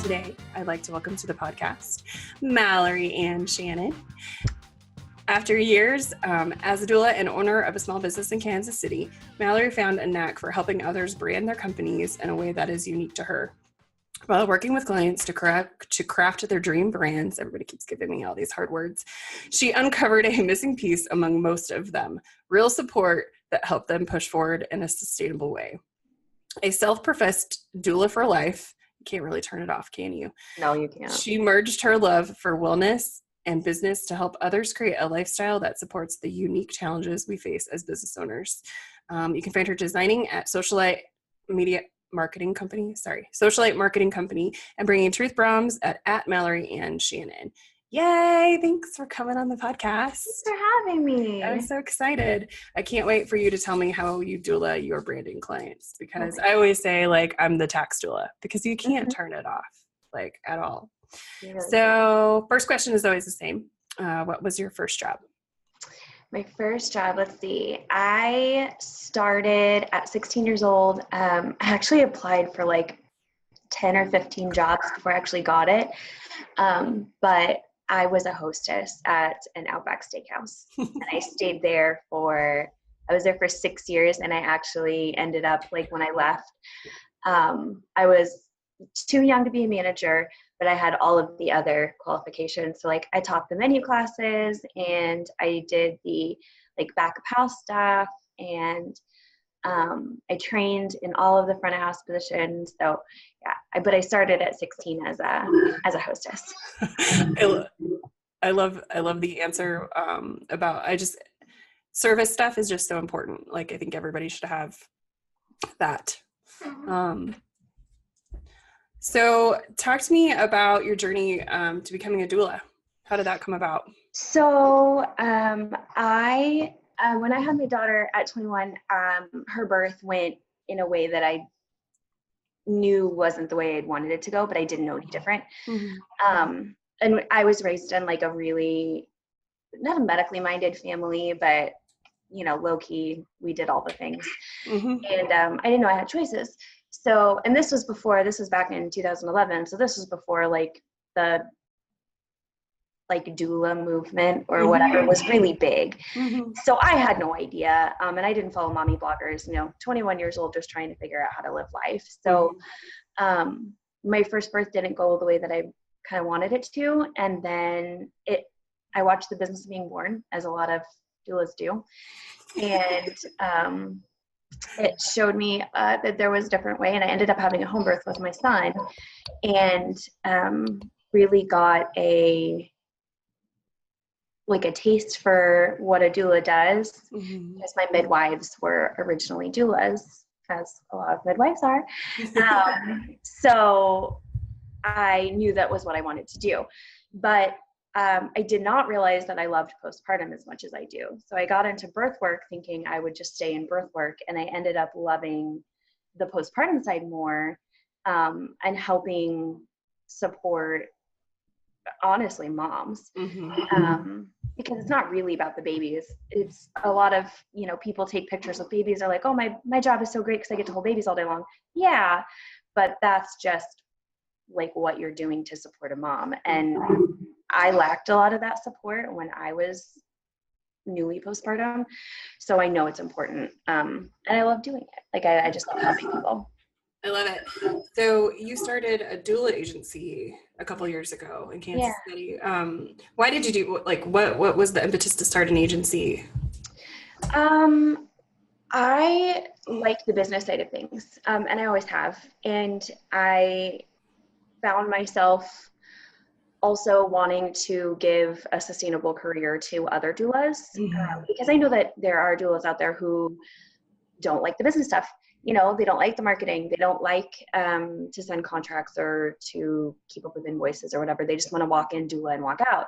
Today, I'd like to welcome to the podcast, Mallory Ann Shannon. After years as a doula and owner of a small business in Kansas City, Mallory found a knack for helping others brand their companies in a way that is unique to her. While working with clients to craft their dream brands, everybody keeps giving me all these hard words, she uncovered a missing piece among most of them, real support that helped them push forward in a sustainable way. A self-professed doula for life, you can't really turn it off, can you? No, you can't. She merged her love for wellness and business to help others create a lifestyle that supports the unique challenges we face as business owners. You can find her designing at Socialite Marketing Company, and bringing truth bombs at Mallory Ann Shannon. Yay! Thanks for coming on the podcast. Thanks for having me. I'm so excited. I can't wait for you to tell me how you doula your branding clients, because I always say, like, I'm the tax doula, because you can't turn it off, like, at all. So first question is always the same. What was your first job? My first job, let's see. I started at 16 years old. I actually applied for like 10 or 15 jobs before I actually got it. But I was a hostess at an Outback Steakhouse. And I stayed there I was there for 6 years, and I actually ended up, like, when I left, I was too young to be a manager, but I had all of the other qualifications. So, like, I taught the menu classes, and I did the, like, back of house stuff, and I trained in all of the front of house positions. So yeah, but I started at 16 as a hostess. I love the answer about, service stuff is just so important. Like, I think everybody should have that. So talk to me about your journey to becoming a doula. How did that come about? So when I had my daughter at 21, her birth went in a way that I knew wasn't the way I'd wanted it to go, but I didn't know any different. Mm-hmm. And I was raised in, like, a really, not a medically minded family, but, you know, low key, we did all the things. Mm-hmm. And I didn't know I had choices. So, and this was back in 2011. So this was before, like, the, like, doula movement or whatever was really big. Mm-hmm. So I had no idea. And I didn't follow mommy bloggers, 21 years old, just trying to figure out how to live life. So my first birth didn't go the way that I kind of wanted it to. And then I watched The Business of Being Born, as a lot of doulas do. And it showed me that there was a different way. And I ended up having a home birth with my son, and really got a taste for what a doula does, because my midwives were originally doulas, as a lot of midwives are. So I knew that was what I wanted to do. But I did not realize that I loved postpartum as much as I do. So I got into birth work thinking I would just stay in birth work, and I ended up loving the postpartum side more, and helping support, honestly, moms. Because it's not really about the babies. It's a lot of, people take pictures of babies. They're like, oh, my job is so great because I get to hold babies all day long. Yeah, but that's just, like, what you're doing to support a mom. And I lacked a lot of that support when I was newly postpartum. So I know it's important. And I love doing it. Like, I just love helping people. I love it. So you started a doula agency a couple years ago in Kansas City. Why did you do, like, what was the impetus to start an agency? I like the business side of things, and I always have. And I found myself also wanting to give a sustainable career to other doulas, because I know that there are doulas out there who don't like the business stuff. They don't like the marketing. They don't like to send contracts or to keep up with invoices or whatever. They just want to walk in, doula, and walk out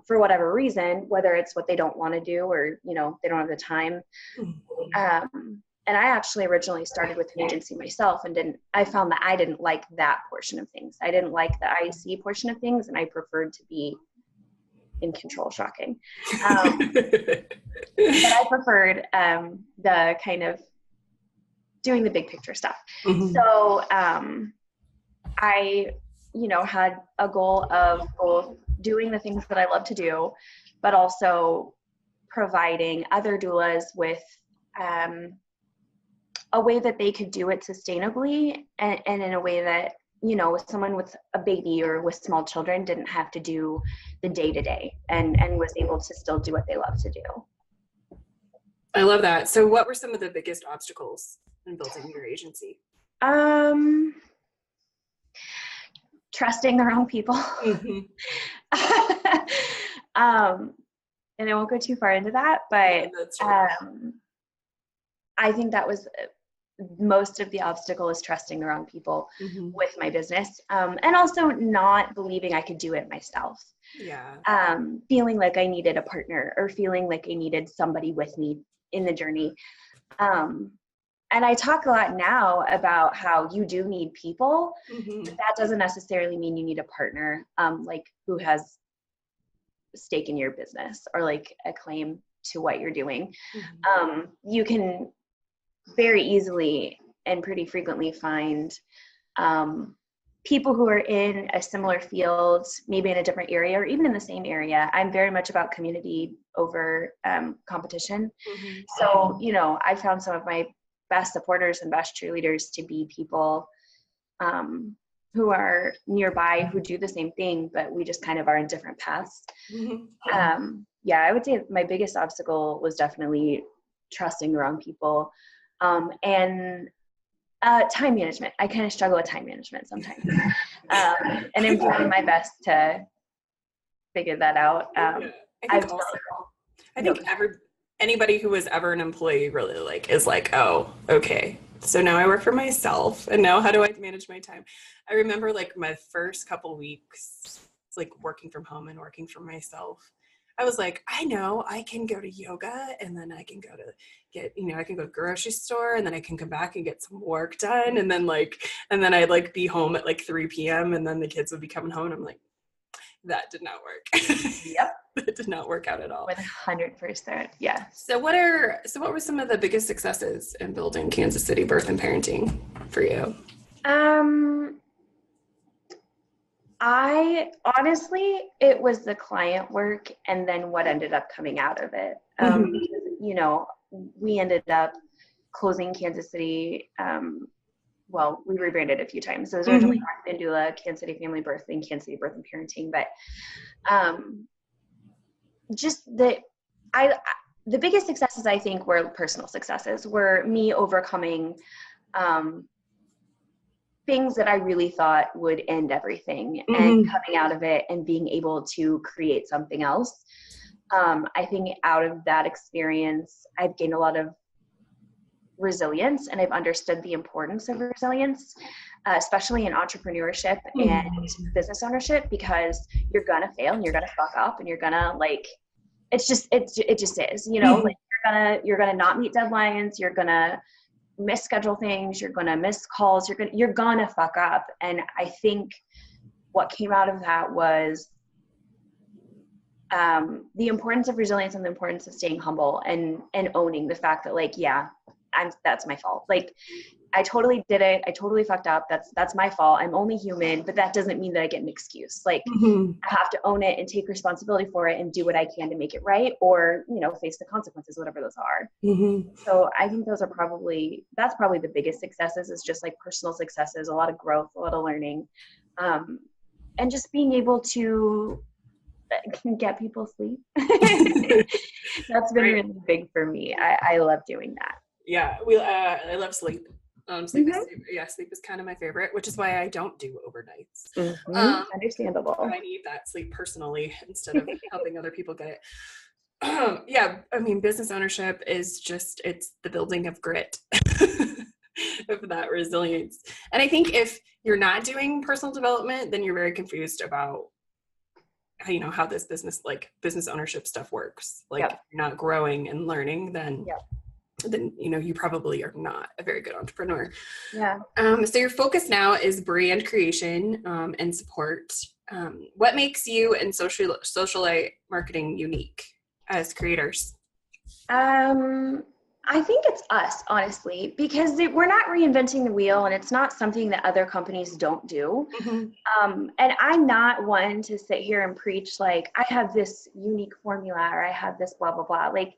for whatever reason, whether it's what they don't want to do or, they don't have the time. And I actually originally started with an agency myself, and I found that I didn't like that portion of things. I didn't like the IC portion of things, and I preferred to be in control. Shocking. But I preferred the kind of doing the big picture stuff. So I, had a goal of both doing the things that I love to do, but also providing other doulas with a way that they could do it sustainably, and in a way that, someone with a baby or with small children didn't have to do the day-to-day, and was able to still do what they love to do. I love that. So what were some of the biggest obstacles in building your agency? Trusting the wrong people. Mm-hmm. And I won't go too far into that, but I think that was most of the obstacle, is trusting the wrong people mm-hmm. with my business, and also not believing I could do it myself. Yeah. Feeling like I needed a partner, or feeling like I needed somebody with me in the journey. And I talk a lot now about how you do need people, mm-hmm. but that doesn't necessarily mean you need a partner, like who has a stake in your business or like a claim to what you're doing. Mm-hmm. You can very easily and pretty frequently find people who are in a similar field, maybe in a different area or even in the same area. I'm very much about community over competition. Mm-hmm. So, I found some of my best supporters and best cheerleaders to be people who are nearby, who do the same thing, but we just kind of are in different paths. Mm-hmm. Yeah, I would say my biggest obstacle was definitely trusting the wrong people. And time management. I kind of struggle with time management sometimes. And I'm doing my best to figure that out. I think anybody who was ever an employee really is like, oh, okay, so now I work for myself, and now how do I manage my time? I remember my first couple weeks, working from home and working for myself. I was like, I know I can go to yoga, and then I can go to I can go to the grocery store, and then I can come back and get some work done. And then I'd be home at 3 p.m. and then the kids would be coming home, and I'm like, that did not work. Yep. That did not work out at all. 100%. Yeah. So what were some of the biggest successes in building Kansas City birth and parenting for you? I honestly, it was the client work and then what ended up coming out of it. We ended up closing Kansas City. Well, we rebranded a few times. So it was originally North Doula, Kansas City Family Birthing, Kansas City Birth and Parenting. But just the biggest successes, I think, were personal successes, were me overcoming things that I really thought would end everything, and coming out of it and being able to create something else. I think out of that experience, I've gained a lot of resilience, and I've understood the importance of resilience, especially in entrepreneurship and business ownership, because you're gonna fail and you're gonna fuck up and you're gonna it just is, you're gonna not meet deadlines, you're gonna misschedule things, you're gonna miss calls, you're gonna fuck up. And I think what came out of that was the importance of resilience and the importance of staying humble and owning the fact that that's my fault. I totally did it. I totally fucked up. That's my fault. I'm only human, but that doesn't mean that I get an excuse. I have to own it and take responsibility for it and do what I can to make it right, or, face the consequences, whatever those are. So I think that's probably the biggest successes, is just personal successes, a lot of growth, a lot of learning, and just being able to get people sleep. That's been really big for me. I love doing that. Yeah, I love sleep. Sleep is kind of my favorite, which is why I don't do overnights. Understandable. I need that sleep personally instead of helping other people get it. Business ownership is it's the building of grit, of that resilience. And I think if you're not doing personal development, then you're very confused about how this business ownership stuff works. If you're not growing and learning, then you probably are not a very good entrepreneur. Yeah. So your focus now is brand creation and support. What makes you and socialite marketing unique as creators? I I think it's us, honestly, because we're not reinventing the wheel, and it's not something that other companies don't do. Mm-hmm. And I'm not one to sit here and preach like I have this unique formula or I have this blah, blah, blah. Like,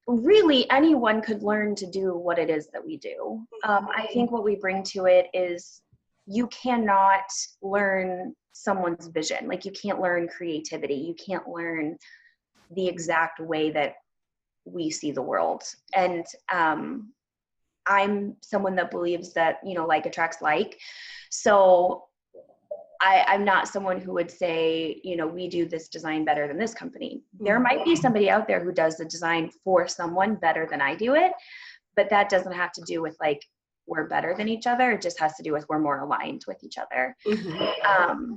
really, anyone could learn to do what it is that we do. I think what we bring to it is you cannot learn someone's vision. Like, you can't learn creativity. You can't learn the exact way that we see the world. And I'm someone that believes that, like attracts like. So I'm not someone who would say, we do this design better than this company. There might be somebody out there who does the design for someone better than I do it, but that doesn't have to do with like we're better than each other. It just has to do with we're more aligned with each other. Mm-hmm.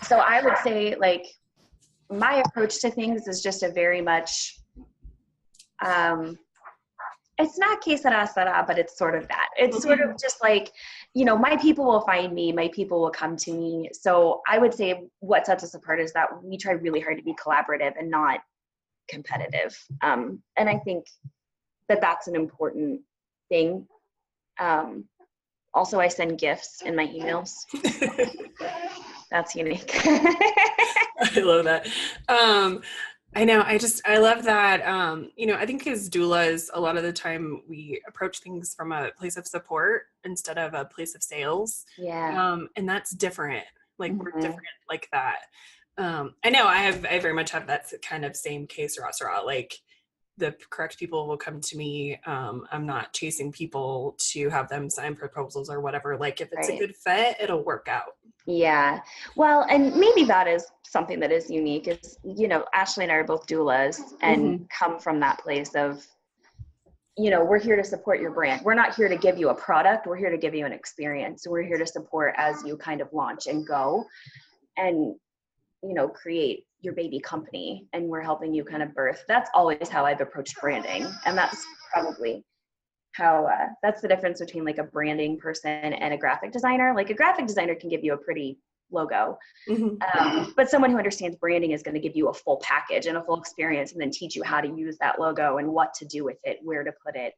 So I would say like my approach to things is just a very much, it's not que sera, sera, but it's sort of that. It's sort of just like, my people will find me, my people will come to me. So I would say what sets us apart is that we try really hard to be collaborative and not competitive. And I think that that's an important thing. Also, I send gifts in my emails. That's unique. I love that. I know. I love that. I think as doulas, a lot of the time we approach things from a place of support instead of a place of sales. Yeah. And that's different. Like we're different like that. I know I very much have that kind of same case, Rosara. Like the correct people will come to me. I'm not chasing people to have them sign proposals or whatever. Like if it's a good fit, it'll work out. Yeah. Well, and maybe that is something that is unique is, Ashley and I are both doulas and come from that place of, we're here to support your brand. We're not here to give you a product. We're here to give you an experience. So we're here to support as you kind of launch and go and, create your baby company. And we're helping you kind of birth. That's always how I've approached branding. And that's probably how that's the difference between like a branding person and a graphic designer. Like a graphic designer can give you a pretty logo, but someone who understands branding is going to give you a full package and a full experience and then teach you how to use that logo and what to do with it, where to put it.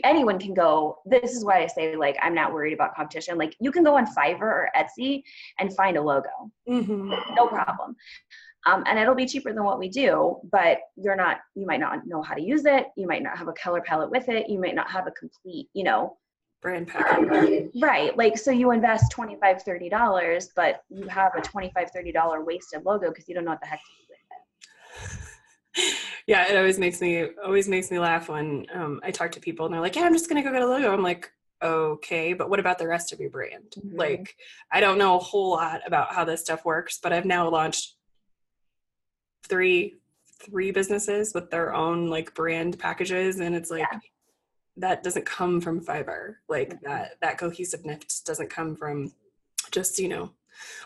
Anyone can go, this is why I say like I'm not worried about competition. Like you can go on Fiverr or Etsy and find a logo, no problem. And it'll be cheaper than what we do, but you might not know how to use it. You might not have a color palette with it. You might not have a complete, brand package. Right. Like, so you invest $25, $30, but you have a $25, $30 wasted logo because you don't know what the heck to do with it. Yeah. It always makes me laugh when I talk to people and they're like, yeah, I'm just going to go get a logo. I'm like, okay, but what about the rest of your brand? Like, I don't know a whole lot about how this stuff works, but I've now launched three businesses with their own like brand packages, and it's like that doesn't come from Fiverr. Like that cohesiveness doesn't come from just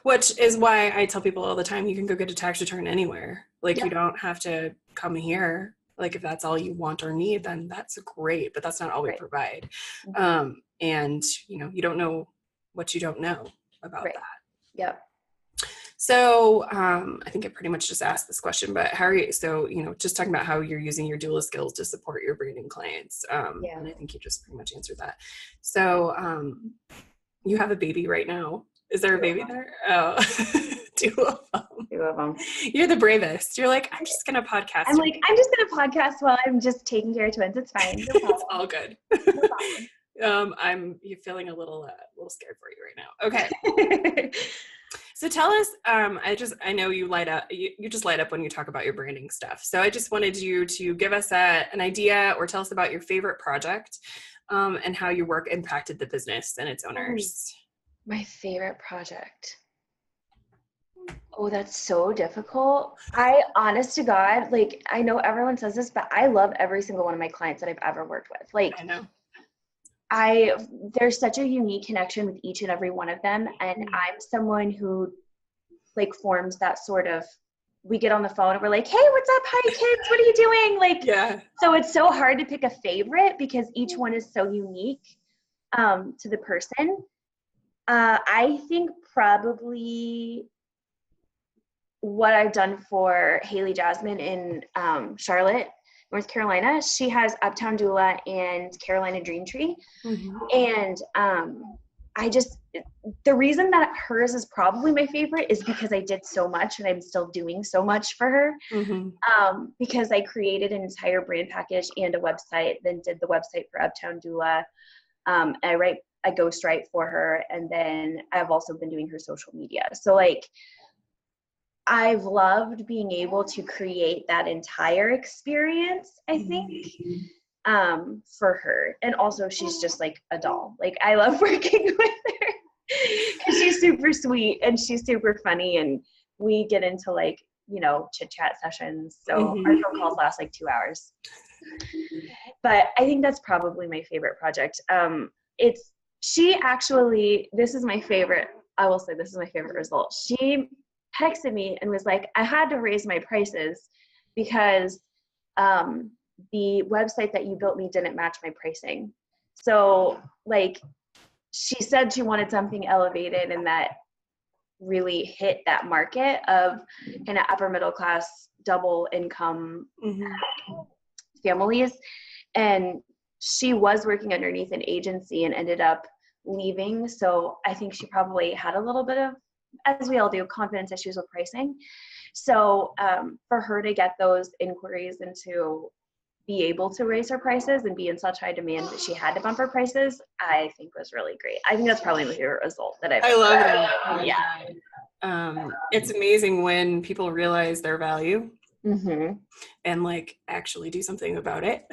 which is why I tell people all the time, you can go get a tax return anywhere. Like you don't have to come here. Like if that's all you want or need, then that's great, but that's not all we provide. And you don't know what you don't know about that. Yep. So I think I pretty much just asked this question, but how are you? So, just talking about how you're using your doula skills to support your branding clients. And I think you just pretty much answered that. So you have a baby right now. Is there a baby there? Oh, two of them. You're the bravest. You're like, I'm just going to podcast. I'm like, I'm just going to podcast while I'm just taking care of twins. It's fine. No problem. It's all good. No problem. You're feeling a little scared for you right now. Okay. So tell us, I know you light up, you just light up when you talk about your branding stuff. So I just wanted you to give us an idea or tell us about your favorite project and how your work impacted the business and its owners. My favorite project. Oh, that's so difficult. Honest to God, like I know everyone says this, but I love every single one of my clients that I've ever worked with. Like I know. There's such a unique connection with each and every one of them. And I'm someone who like forms that sort of, we get on the phone and we're like, hey, what's up? Hi kids, what are you doing? Like, yeah. So it's so hard to pick a favorite because each one is so unique to the person. I think probably what I've done for Haley Jasmine in Charlotte, North Carolina. She has Uptown Doula and Carolina Dream Tree. Mm-hmm. And the reason that hers is probably my favorite is because I did so much and I'm still doing so much for her. Mm-hmm. Because I created an entire brand package and a website, then did the website for Uptown Doula. I ghostwrite for her, and then I've also been doing her social media. So like, I've loved being able to create that entire experience, I think, for her. And also she's just like a doll. Like, I love working with her because she's super sweet and she's super funny, and we get into like, you know, chit chat sessions. So our phone calls last like 2 hours. But I think that's probably my favorite project. This is my favorite. I will say this is my favorite result. She texted me and was like, I had to raise my prices because the website that you built me didn't match my pricing. So like, she said she wanted something elevated and that really hit that market of kind of upper middle class, double income families. And she was working underneath an agency and ended up leaving. So I think she probably had a little bit of, as we all do, confidence issues with pricing. So for her to get those inquiries and to be able to raise her prices and be in such high demand that she had to bump her prices, I think was really great. I think that's probably my favorite result that I love that. Oh my God. It's amazing when people realize their value and like actually do something about it.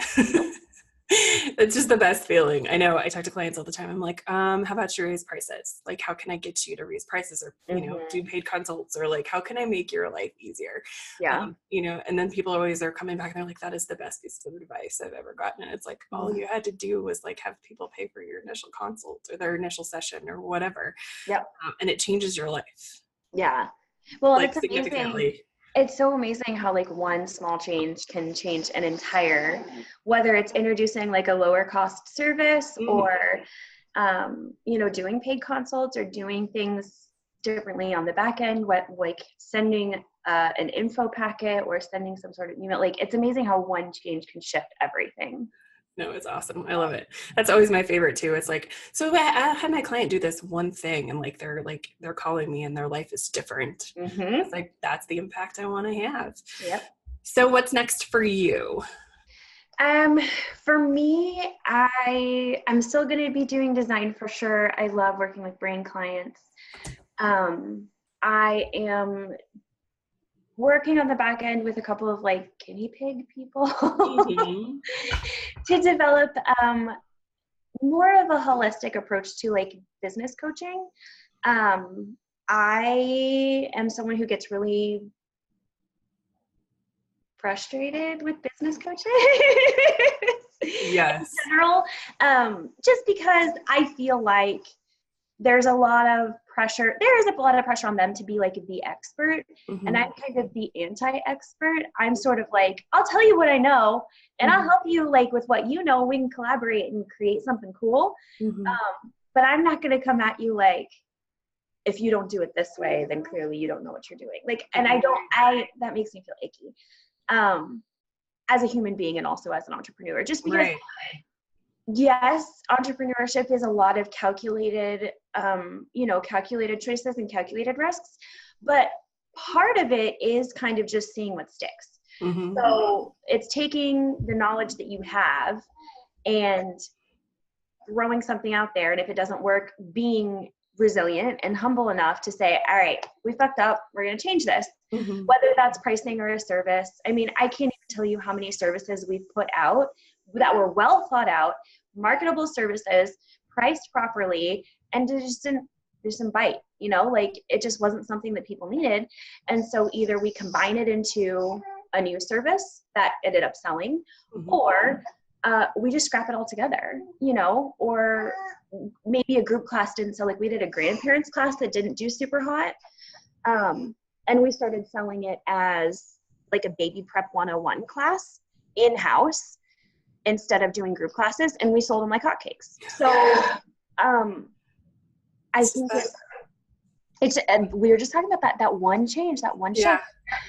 It's just the best feeling. I know I talk to clients all the time. I'm like, how about you raise prices? Like, how can I get you to raise prices, or, you know, do paid consults, or like, how can I make your life easier? Yeah. You know, and then people always are coming back and they're like, that is the best piece of advice I've ever gotten. And it's like, all you had to do was like have people pay for your initial consult or their initial session or whatever. Yep. And it changes your life. Yeah. Well, like it's significantly. amazing. It's so amazing how like one small change can change an entire, whether it's introducing like a lower cost service or, you know, doing paid consults or doing things differently on the back end, like sending an info packet or sending some sort of email. Like, it's amazing how one change can shift everything. No, it's awesome. I love it. That's always my favorite too. It's like, so I had my client do this one thing and like they're calling me and their life is different. It's like, that's the impact I want to have. Yep. So what's next for you? For me, I'm still going to be doing design for sure. I love working with brand clients. I am working on the back end with a couple of like guinea pig people to develop more of a holistic approach to like business coaching. I am someone who gets really frustrated with business coaches. Yes. In general, just because I feel like there's a lot of pressure. There is a lot of pressure on them to be like the expert. And I'm kind of the anti-expert. I'm sort of like, I'll tell you what I know and I'll help you like with what you know. We can collaborate and create something cool. But I'm not going to come at you like, if you don't do it this way, then clearly you don't know what you're doing. Like, and that makes me feel icky. As a human being and also as an entrepreneur, just because yes, entrepreneurship is a lot of calculated choices and calculated risks, but part of it is kind of just seeing what sticks. So it's taking the knowledge that you have and throwing something out there. And if it doesn't work, being resilient and humble enough to say, all right, we fucked up. We're going to change this. Whether that's pricing or a service. I mean, I can't even tell you how many services we've put out that were well thought out, marketable services, priced properly, and there's some bite, you know, like it just wasn't something that people needed. And so either we combine it into a new service that ended up selling, or we just scrap it all together, you know, or maybe a group class didn't sell. Like we did a grandparents class that didn't do super hot. And we started selling it as like a baby prep 101 class in-house instead of doing group classes. And we sold them like hotcakes. So I think It's, and we were just talking about that one change, that one shift.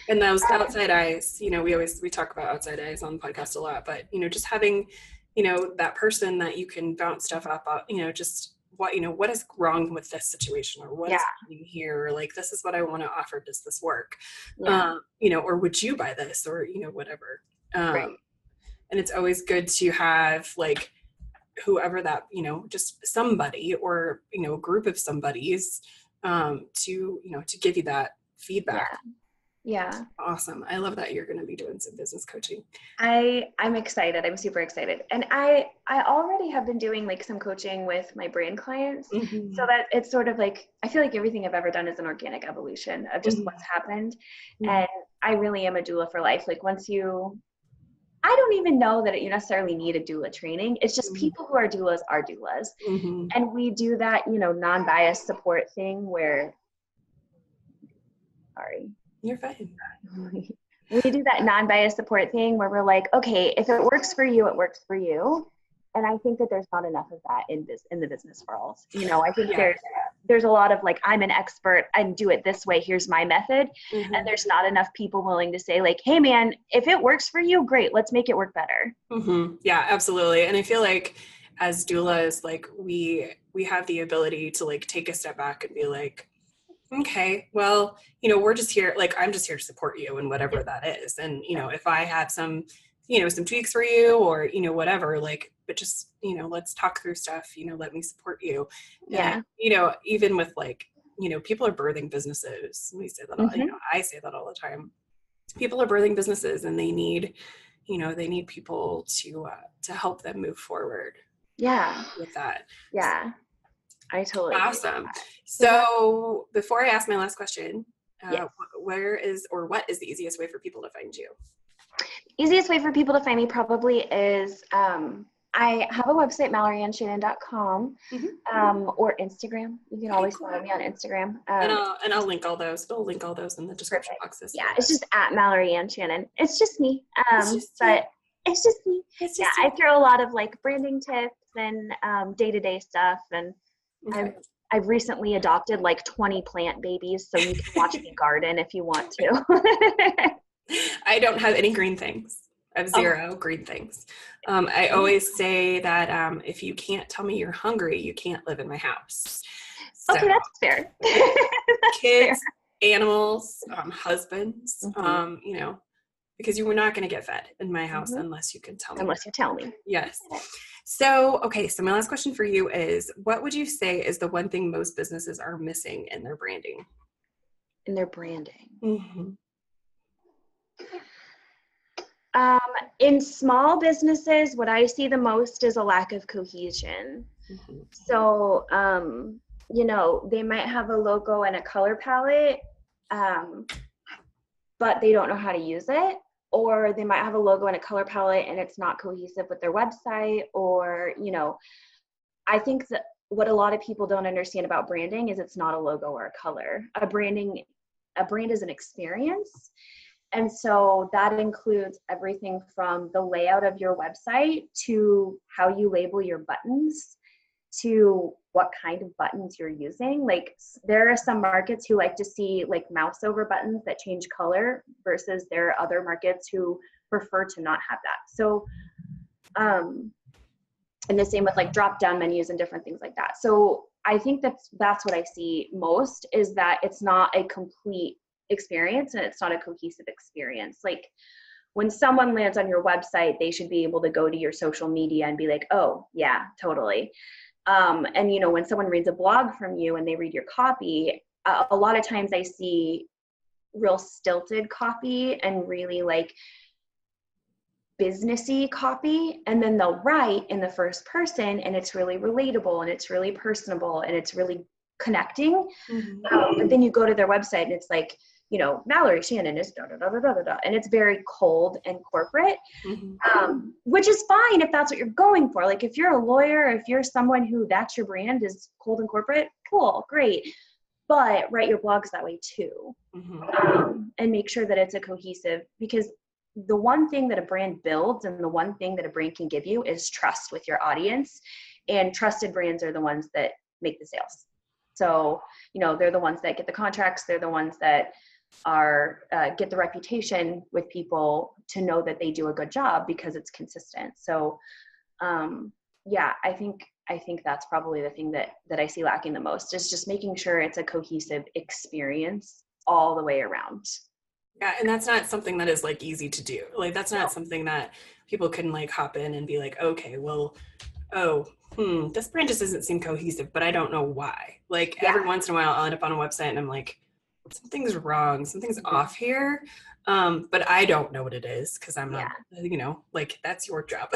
And those outside eyes, you know, we talk about outside eyes on the podcast a lot, but, you know, just having, you know, that person that you can bounce stuff up, you know, just what is wrong with this situation, or what is happening here, or like, this is what I want to offer. Does this work? You know, or would you buy this, or, you know, whatever. And it's always good to have like whoever that, you know, just somebody, or, you know, a group of somebodies, to, you know, to give you that feedback. Yeah. Awesome. I love that you're going to be doing some business coaching. I'm excited. I'm super excited. And I already have been doing like some coaching with my brand clients. So that it's sort of like, I feel like everything I've ever done is an organic evolution of just what's happened. And I really am a doula for life. Like I don't even know that you necessarily need a doula training. It's just people who are doulas are doulas. And we do that, you know, non-biased support thing where, sorry. You're fine. We do that non-biased support thing where we're like, okay, if it works for you, it works for you. And I think that there's not enough of that in the business world. You know, I think there's a lot of like, I'm an expert and do it this way. Here's my method. And there's not enough people willing to say like, hey man, if it works for you, great. Let's make it work better. Yeah, absolutely. And I feel like as doulas, like we have the ability to like take a step back and be like, okay, well, you know, we're just here, like, I'm just here to support you and whatever that is. And, you know, if I have some, you know, some tweaks for you, or, you know, whatever, like, but just, you know, let's talk through stuff, you know, let me support you. And, you know, even with like, you know, people are birthing businesses. We say that, you know, I say that all the time. People are birthing businesses and they need, you know, they need people to help them move forward. With that. I totally awesome. So before I ask my last question, what is the easiest way for people to find you? Easiest way for people to find me probably is I have a website, MalloryAnnShannon.com, or Instagram. You can always follow me on Instagram. And I'll link all those. We'll link all those in the description boxes. Yeah, it's just at Mallory Ann Shannon. It's just me. It's just me. I throw a lot of like branding tips and day-to-day stuff, and I've recently adopted like 20 plant babies, so you can watch me garden if you want to. I don't have any green things. I have zero green things. I always say that if you can't tell me you're hungry, you can't live in my house. So, okay, that's fair. Kids, animals, husbands, you know, because you were not going to get fed in my house unless you can tell me. Unless you tell me. Yes. So, okay, so my last question for you is, what would you say is the one thing most businesses are missing in their branding? In their branding? In small businesses, what I see the most is a lack of cohesion. So, you know, they might have a logo and a color palette, but they don't know how to use it. Or they might have a logo and a color palette and it's not cohesive with their website. Or, you know, I think that what a lot of people don't understand about branding is it's not a logo or a color. A brand is an experience. And so that includes everything from the layout of your website to how you label your buttons to what kind of buttons you're using. Like there are some markets who like to see like mouse over buttons that change color versus there are other markets who prefer to not have that. So, and the same with like drop down menus and different things like that. So I think that's what I see most, is that it's not a complete experience and it's not a cohesive experience. Like when someone lands on your website, they should be able to go to your social media and be like, oh yeah, totally. And you know, when someone reads a blog from you and they read your copy, a lot of times I see real stilted copy and really like businessy copy, and then they'll write in the first person and it's really relatable and it's really personable and it's really connecting. But then you go to their website and it's like, you know, Mallory Shannon is da da da da da da, and it's very cold and corporate, which is fine if that's what you're going for. Like if you're a lawyer, if you're someone who that's your brand is cold and corporate, cool, great. But write your blogs that way too, and make sure that it's a cohesive, because the one thing that a brand builds and the one thing that a brand can give you is trust with your audience, and trusted brands are the ones that make the sales. So, they're the ones that get the contracts. They're the ones that get the reputation with people to know that they do a good job because it's consistent. So, I think that's probably the thing that I see lacking the most, is just making sure it's a cohesive experience all the way around. Yeah, and that's not something that is like easy to do. Like that's not something that people can like hop in and be like, okay, well, this brand just doesn't seem cohesive, but I don't know why. Like every once in a while I'll end up on a website and I'm like, something's wrong, something's off here. But I don't know what it is because I'm not, like that's your job.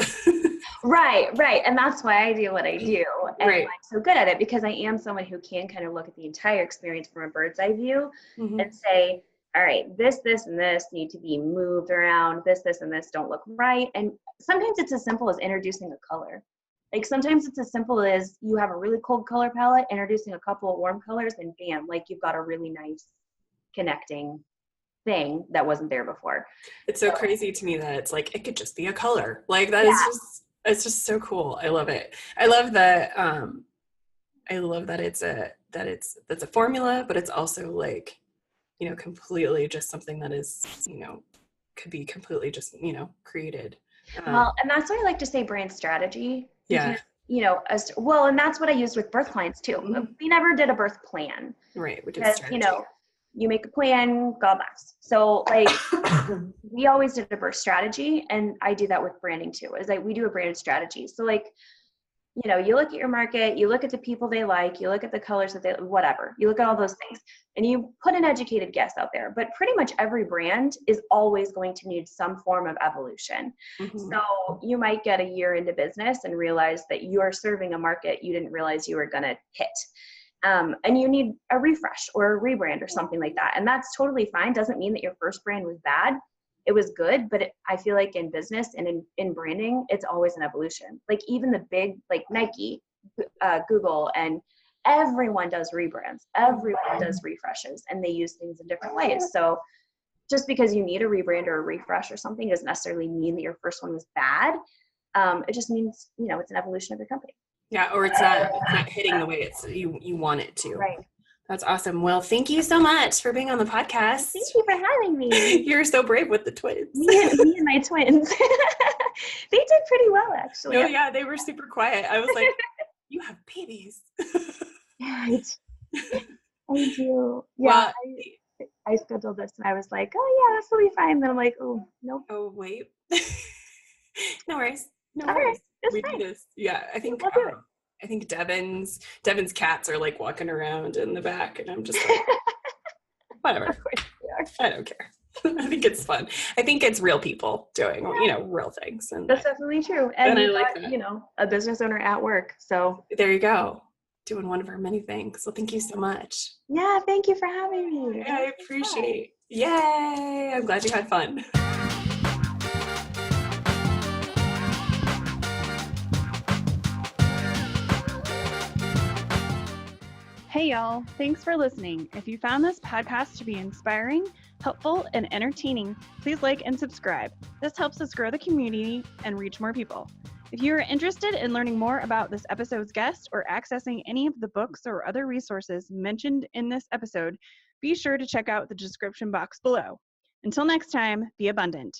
Right. And that's why I do what I do. And I'm so good at it, because I am someone who can kind of look at the entire experience from a bird's eye view and say, all right, this, and this need to be moved around. This, and this don't look right. And sometimes it's as simple as introducing a color. Like sometimes it's as simple as you have a really cold color palette, introducing a couple of warm colors, and bam, like you've got a really nice connecting thing that wasn't there before. It's so crazy to me that it's like, it could just be a color. Like that is just, it's just so cool. I love it. I love that. I love that that's a formula, but it's also like, completely just something that is, could be completely just, created. Well, and that's why I like to say brand strategy. Yeah. Because, and that's what I used with birth clients too. We never did a birth plan. Right. We did strategy. You make a plan, God laughs. So like we always did a birth strategy, and I do that with branding too. Is like we do a brand strategy. So like, you look at your market, you look at the people they like, you look at the colors that they, whatever, you look at all those things, and you put an educated guess out there. But pretty much every brand is always going to need some form of evolution. So you might get a year into business and realize that you're serving a market you didn't realize you were going to hit. And you need a refresh or a rebrand or something like that. And that's totally fine. Doesn't mean that your first brand was bad. It was good, but I feel like in business and in branding, it's always an evolution. Like even the big, like Nike, Google, and everyone does rebrands. Everyone does refreshes, and they use things in different ways. So just because you need a rebrand or a refresh or something doesn't necessarily mean that your first one was bad. It just means, it's an evolution of your company. Yeah, or it's not hitting the way it's you want it to. Right. That's awesome. Well, thank you so much for being on the podcast. Thank you for having me. You're so brave with the twins. Me and my twins. They did pretty well, actually. Oh yeah, they were super quiet. I was like, you have babies. Yeah, I do. Yeah, well, I scheduled this and I was like, oh yeah, this will be fine. Then I'm like, oh, nope. Oh, wait. No worries. All right. We do this. Yeah, I think Devin's cats are like walking around in the back, and I'm just like, whatever. Of course they are. I don't care. I think it's fun. I think it's real people doing, real things. And that's definitely true. And I like that. A business owner at work. So there you go. Doing one of our many things. So thank you so much. Yeah, thank you for having me. I appreciate it. Yay! I'm glad you had fun. Hey y'all, thanks for listening. If you found this podcast to be inspiring, helpful, and entertaining, please like and subscribe. This helps us grow the community and reach more people. If you are interested in learning more about this episode's guest or accessing any of the books or other resources mentioned in this episode, be sure to check out the description box below. Until next time, be abundant.